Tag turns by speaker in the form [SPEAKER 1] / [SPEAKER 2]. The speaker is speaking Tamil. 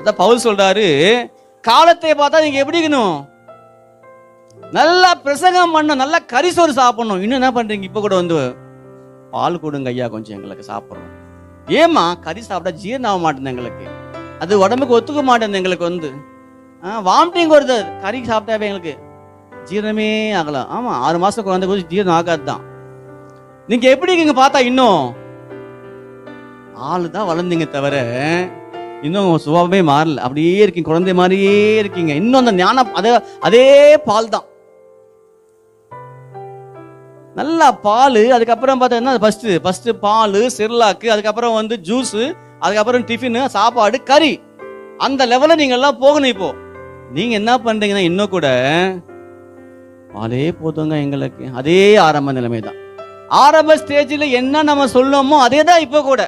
[SPEAKER 1] அதான் பவுல் சொல்றாரு, காலத்தை பார்த்தா நீங்க எப்படி இருக்கணும், நல்லா பிரசங்கம் பண்ணணும், நல்லா கரிசோறு சாப்பிடணும். இன்னும் என்ன பண்றீங்க, இப்ப கூட வந்து பால் கொடுங்க ஐயா கொஞ்சம் எங்களுக்கு சாப்பிட்றோம். ஏமா கறி சாப்பிட்டா ஜீரணம் ஆக மாட்டேங்குது எங்களுக்கு, அது உடம்புக்கு ஒத்துக்க மாட்டேங்குது எங்களுக்கு, வந்து வாமிட்டிங் வருது, கறி சாப்பிட்டாவே எங்களுக்கு ஜீரணமே ஆகலாம். ஆமா 6 மாசம் குழந்தை போது ஜீரணம் ஆகாது தான். நீங்க எப்படி இருக்கீங்க பார்த்தா இன்னும் ஆளு தான் வளர்ந்தீங்க தவிர இன்னும் சுபாவமே மாறல, அப்படியே இருக்கீங்க, குழந்தை மாதிரியே இருக்கீங்க. இன்னும் அந்த ஞானம் அதே பால் தான், நல்லா பால். அதுக்கப்புறம் பார்த்தா ஃபர்ஸ்ட் பால், செர்லாக்கு, அதுக்கப்புறம் வந்து ஜூஸ், அதுக்கப்புறம் டிஃபின், சாப்பாடு, கறி. அந்த லெவலில் நீங்க எல்லாம் போகணும். இப்போ நீங்க என்ன பண்றீங்கன்னா இன்னும் கூட பாலே போதுங்க எங்களுக்கு, அதே ஆரம்ப நிலைமை தான். ஆரம்ப ஸ்டேஜில் என்ன நம்ம சொல்லணுமோ அதே தான் இப்போ கூட.